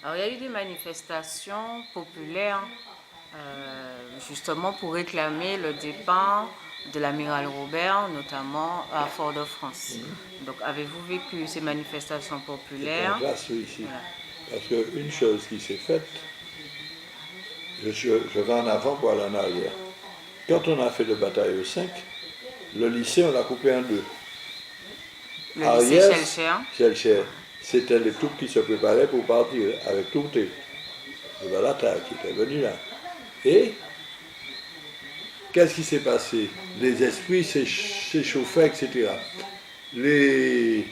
Alors, il y a eu des manifestations populaires justement pour réclamer le départ de l'amiral Robert, notamment à Fort-de-France. Donc, avez-vous vécu ces manifestations populaires? C'est contraste ici. Voilà. Parce qu'une chose qui s'est faite, je vais en avant pour aller en arrière. Quand on a fait le bataillon 5, le lycée, on l'a coupé en deux. Le lycée Schellcher. C'était les troupes qui se préparaient pour partir avec Tourté, de Balata, qui était venu là. Et qu'est-ce qui s'est passé? Les esprits s'échauffaient, etc. Les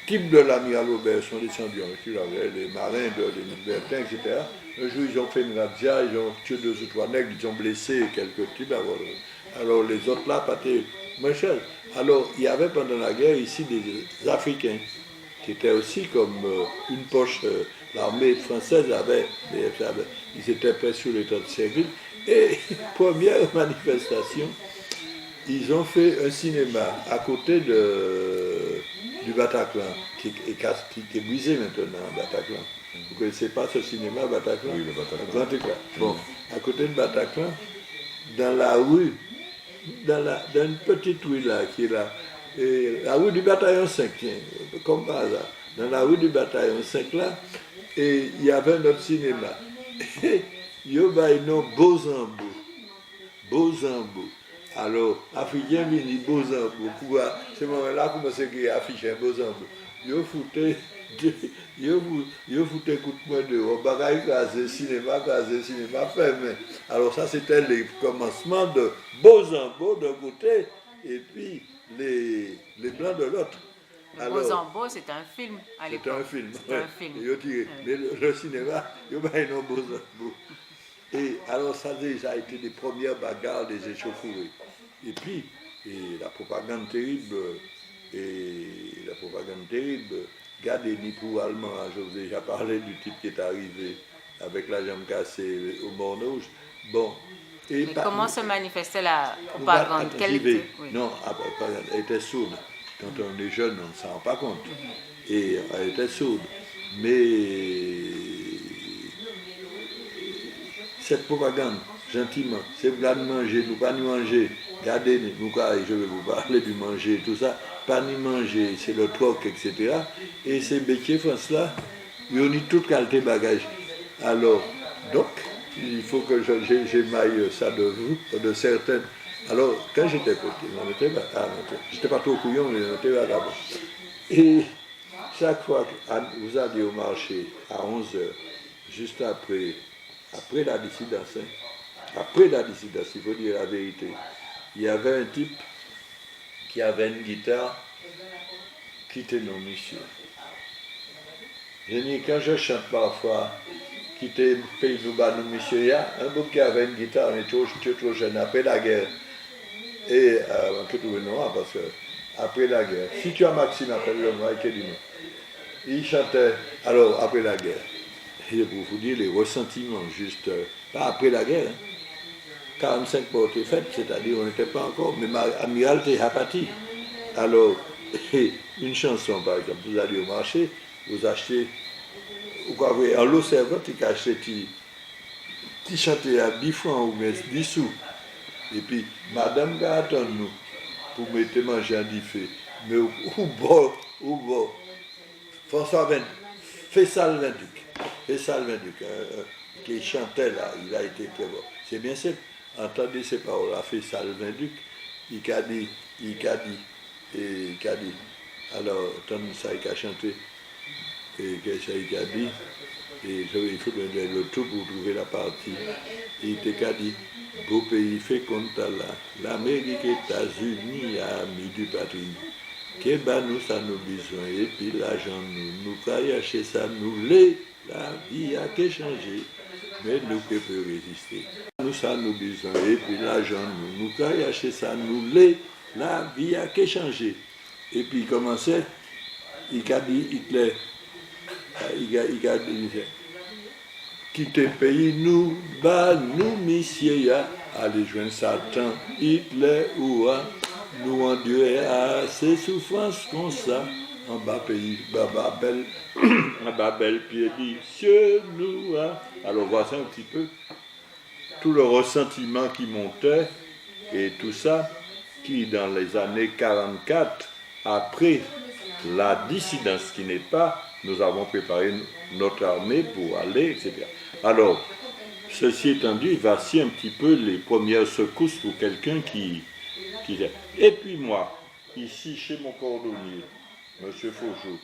types de l'amiral Robert sont descendus en recul, les marins, les libertins, etc. Un jour, ils ont fait une razzia, ils ont tué 2 ou 3 nègres, ils ont blessé quelques types. Alors les autres là, partaient moins cher. Alors, il y avait pendant la guerre ici des Africains qui étaient aussi comme une poche. L'armée française ils étaient prêts sur l'état de service. Et première manifestation, ils ont fait un cinéma à côté du Bataclan, qui est brisé maintenant, Bataclan. Vous ne connaissez pas ce cinéma, Bataclan? Oui, le Bataclan. Grand éclat. Bon, à côté de Bataclan, dans la rue, dans une petite rue là, qui est là, et la rue du bataillon 5, tiens, comme par hasard, dans la rue du bataillon 5 là, et il y avait un autre cinéma. Et il y avait un nom Bozambo. Bozambo. Alors, Africain vini Bozambo. C'est moment-là qu'on s'est créé affiché Bozambo. Yo foutait coup de poing dehors, bagaille cinéma fermé. Alors ça c'était le commencement de Bozambo d'un côté et puis les blancs de l'autre. Bozambo, c'est un film à l'époque. C'était un film. Mais le cinéma, il y a un Bozambo. Et alors ça a déjà été des premières bagarres, des échauffourées. Et puis, la propagande terrible, gardez ni pour Allemand, je vous ai déjà parlé du type qui est arrivé avec la jambe cassée au Morne-Rouge. Bon. Mais comment se manifestait la propagande? Oui. Non, elle était sourde. Quand on est jeune, on ne s'en rend pas compte. Et elle était sourde. Mais cette propagande, gentiment, c'est vous de manger, nous pas nous manger, gardez, nous, je vais vous parler du manger, tout ça, pas ni manger, c'est le troc, etc. Et ces métiers France-là, ils ont toute qualité de bagage. Alors, donc, il faut que j'émaille ça de vous, de certaines. Alors, quand j'étais petit, j'étais pas trop couillon, mais on était là-bas. Et chaque fois que vous alliez au marché à 11h, juste après la dissidence, il faut dire la vérité, il y avait un type qui avait une guitare qui était non monsieur. Quand je chante parfois, qui était pays nous bas non monsieur, il y a un bouc qui avait une guitare, on est trop jeune, après la guerre. Et on peut trouver le nom, parce que après la guerre, si tu as Maxime, appelle-le moi, qui dit non. Il chantait, alors après la guerre. Et pour vous dire les ressentiments, juste, pas après la guerre, 45 portes faites, c'est-à-dire on n'était pas encore, mais amiral était parti. Alors, une chanson par exemple, vous allez au marché, vous achetez, en l'eau servante, tu achètes, tu chantes à 10 francs ou 10 sous. Et puis, madame attend nous pour mettre manger en diffé. Mais où bon, François Fessal Vinduc, qui chantait là, il a été très bon. C'est bien simple. Entendez ces paroles à Fessal Vinduc, il a dit, alors, tant ça, il a chanté, et qu'est-ce qu'il a dit, et il faut donner le tout pour trouver la partie. Il t'a dit, beau pays fécond là, l'Amérique et les États-Unis amis du patrimoine. Que ben nous ça nous besoin et puis l'argent nous acheter ça nous la vie a qu'à changer mais nous que peut résister nous ça nous besoin et puis l'argent nous acheter ça nous la vie a qu'à changer et puis il commençait il a dit Hitler il a dit quitter pays nous nous messieurs allez joindre Satan Hitler ou nous endurer à ces souffrances comme ça, en bas pays, Babel, à Babel, puis il dit Dieu nous a. Alors voici un petit peu tout le ressentiment qui montait et tout ça, qui dans les années 44, après la dissidence qui n'est pas, nous avons préparé notre armée pour aller, etc. Alors, ceci étant dit, voici un petit peu les premières secousses pour quelqu'un qui... Et puis moi, ici chez mon cordonnier, M. Fauchot,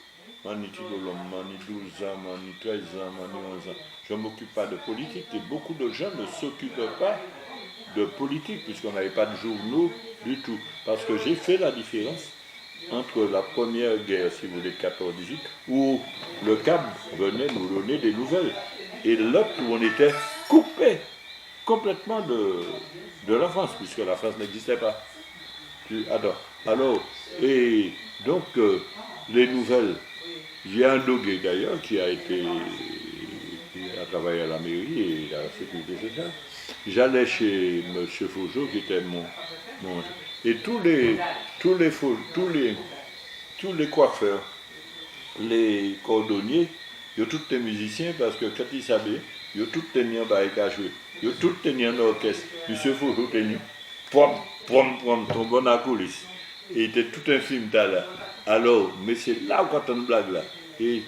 Mani Tigolom, Mani 12 ans, Mani 13 ans, Mani 11 ans, je ne m'occupe pas de politique et beaucoup de gens ne s'occupent pas de politique puisqu'on n'avait pas de journaux du tout. Parce que j'ai fait la différence entre la première guerre, si vous voulez, 14-18, où le CAB venait nous donner des nouvelles, et l'autre où on était coupé complètement de la France, puisque la France n'existait pas. Tu adores. Alors, et donc, les nouvelles, j'ai un dogué d'ailleurs qui a travaillé à la mairie et à la sécurité sociale. J'allais chez M. Fauchot, qui était mon et tous les coiffeurs, les cordonniers, ils ont tous les musiciens parce que quand ils savaient, ils ont tous tenu en barrique à jouer. Ils ont tous tenu en orchestre. M. Fauchot tenu, pom, tombant à la coulisse. Et il était tout un film là. Alors, mais c'est là où on une blague là. Et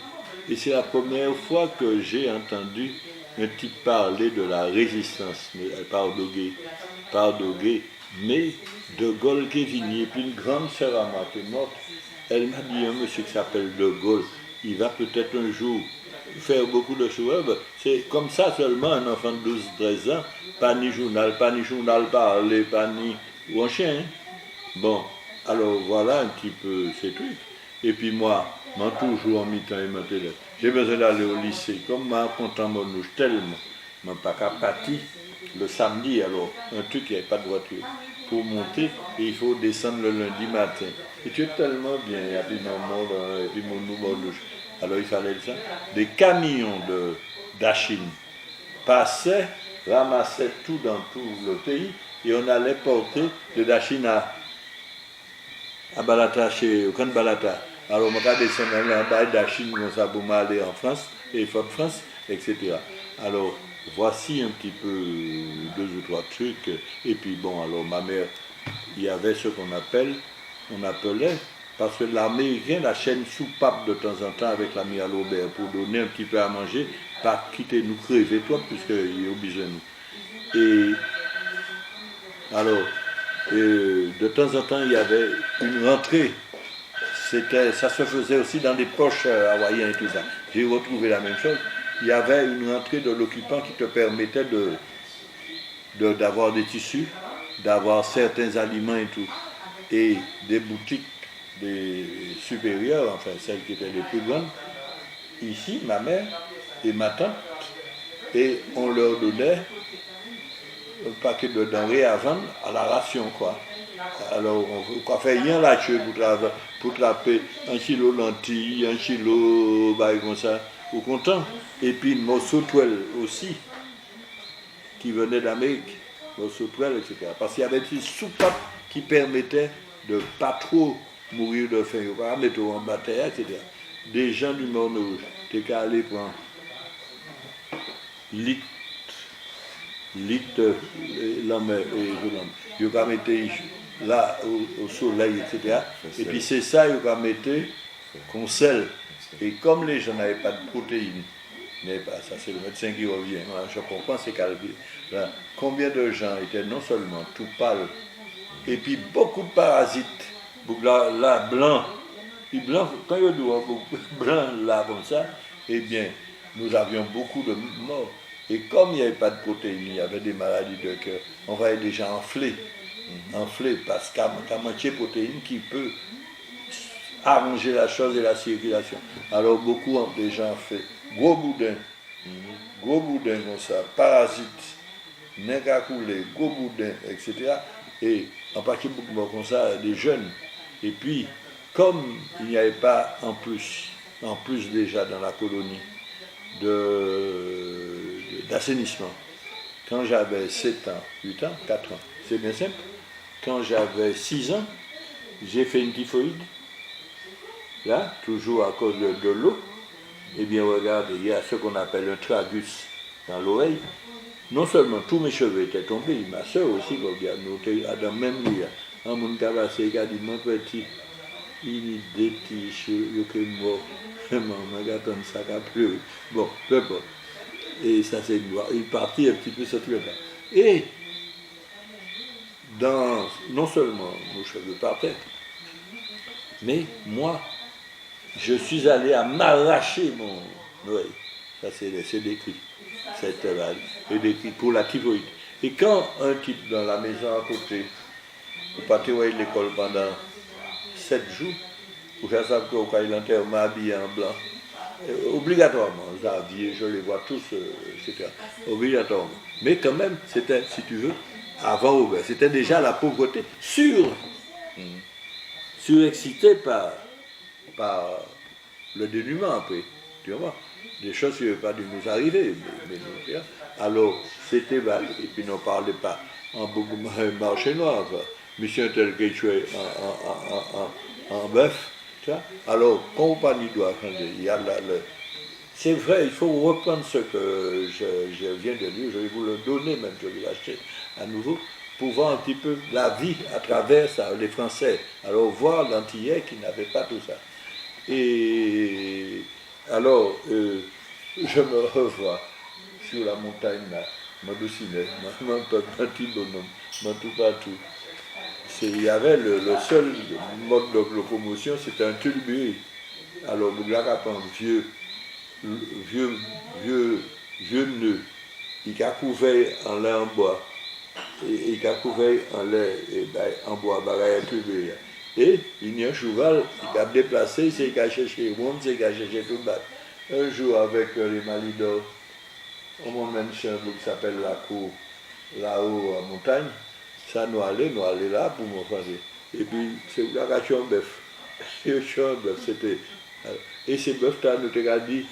c'est la première fois que j'ai entendu un type parler de la résistance, par Doguet, mais De Gaulle qui est venu, et puis une grande sœur à moi qui est morte, elle m'a dit, un monsieur qui s'appelle De Gaulle, il va peut-être un jour faire beaucoup de choses. C'est comme ça seulement un enfant de 12-13 ans, pas ni journal parler, pas ni ou un chien. Hein? Bon, alors voilà un petit peu ces trucs. Et puis moi, toujours en mi-temps et ma télé. J'ai besoin d'aller au lycée. Comme moi, content mon nouche tellement, je n'ai pas qu'à partir le samedi, alors, un truc, il n'y avait pas de voiture. Pour monter, et il faut descendre le lundi matin. Et tu es tellement bien, et puis mon nouveau douche. Alors il fallait ça. Des camions d'Achine passaient, ramassaient tout dans tout le pays, et on allait porter de Dachine à Balata, au camp de Balata. Alors, on va descendre en bas d'Achine, comme ça, pour aller en France, et Fort-de-France, etc. Alors, voici un petit peu 2 ou 3 trucs. Et puis, bon, alors, ma mère, il y avait ce qu'on appelait, parce que l'Américain, la chaîne soupape de temps en temps avec l'amiral Robert, pour donner un petit peu à manger, pas quitter nous crever, toi, puisqu'il est obligé de nous. Et, alors, de temps en temps, il y avait une rentrée. Ça se faisait aussi dans des poches hawaïennes et tout ça. J'ai retrouvé la même chose. Il y avait une rentrée de l'occupant qui te permettait d'avoir des tissus, d'avoir certains aliments et tout. Et des boutiques des supérieures, enfin celles qui étaient les plus grandes, ici, ma mère et ma tante, et on leur donnait un paquet de denrées à vendre à la ration, quoi. Alors, on fait rien là-dessus pour trapper 1 kilo lentilles, 1 kilo, comme ça, au content. Et puis, une morceau de toile aussi, qui venait d'Amérique, morceau de toile, etc. Parce qu'il y avait des soupapes qui permettaient de ne pas trop mourir de faim, pas mettre en bataille, etc. Des gens du Morne Rouge, t'es qu'à aller prendre litre, l'homme et je vais mettre là au soleil, etc. Et puis c'est ça, il va mettre qu'on sel. Et comme les gens n'avaient pas de protéines, ça c'est le médecin qui revient, je comprends ces calculs. Combien de gens étaient non seulement tout pâles, et puis beaucoup de parasites, là, blancs, quand il y a beaucoup blanc là comme ça, eh bien, nous avions beaucoup de morts. Et comme il n'y avait pas de protéines, il y avait des maladies de cœur, on voyait des gens enflés parce qu'à moitié protéines qui peut arranger la chose et la circulation. Alors beaucoup ont déjà fait gros boudin comme ça, parasites, nègres à couler, gros boudin, etc. Et en partie beaucoup comme ça, des jeunes. Et puis, comme il n'y avait pas en plus déjà dans la colonie, d'assainissement. Quand j'avais 7 ans, 8 ans, 4 ans, c'est bien simple. Quand j'avais 6 ans, j'ai fait une typhoïde. là, toujours à cause de l'eau, eh bien, regardez, il y a ce qu'on appelle un tragus dans l'oreille. Non seulement tous mes cheveux étaient tombés, ma soeur aussi, regarde, nous étions dans le même lit. Un monde qui a passé, il a dit, mon petit, il a des petits cheveux, il est mort. Maman, regarde ça, il a pleuré. Bon, peu importe. Et ça, c'est noir. Il partit un petit peu ce truc-là. Et, non seulement nos cheveux partaient, mais moi, je suis allé à m'arracher mon oreille. Ça, c'est décrit. C'est décrit pour la typhoïde. Et quand un type dans la maison à côté, vous partez à l'école pendant 7 jours, vous savez que quand il enterre m'habillé en blanc, obligatoirement, Xavier, je les vois tous, etc. Obligatoirement. Mais quand même, c'était, si tu veux, avant Robert, c'était déjà la pauvreté surexcitée par le dénuement après. Tu vois, des choses qui n'avaient pas dû nous arriver. Mais alors, c'était mal, et puis n'en parlait pas en beaucoup marché noir. Monsieur tel que tu es en bœuf. Alors, compagnie doit changer. Il y a c'est vrai, il faut reprendre ce que je viens de dire, je vais vous le donner, même je vais l'acheter à nouveau, pour voir un petit peu la vie à travers ça, les Français. Alors, voir l'Antillais qui n'avait pas tout ça. Et alors, je me revois sur la montagne là, mon doucinet, mon petit bonhomme, mon tout partout. Il y avait le seul mode de locomotion, c'était un tulbué. Alors, Bouglac a un vieux nœud, il a couvert en lait en bois, et il a couvert en lait en bois, bagaille tulbué. Et il y a un cheval qui a déplacé, il a cherché le monde, il a cherché tout le bas. Un jour, avec les Malidors, on m'emmène chez un groupe qui s'appelle La Cour, là-haut en montagne. Ça, nous allons là pour me faire. Et puis, c'est là que je suis un bœuf. C'était. Et ces bœufs-là, nous t'avons dit,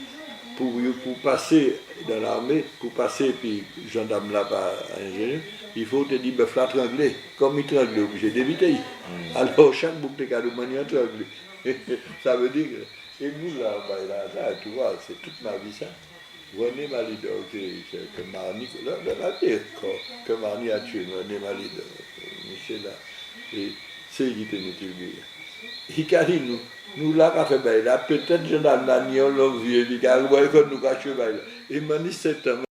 pour passer dans l'armée, pour passer, puis gendarme là par ingénieur, il faut te dire bœuf là tranglé. Comme il trangle, obligé d'éviter. Alors, chaque boucle de cadeau, manière tranglé. Ça veut dire que. Et nous, là, tu vois, c'est toute ma vie ça. René Malidor, que Marni, que Marni a tué, René Malidor, Michel là, et c'est qui était notre vie. Il a dit nous là, peut-être je n'ai pas dit, on l'a vu, il a dit, nous caché, et Mani 7 ans.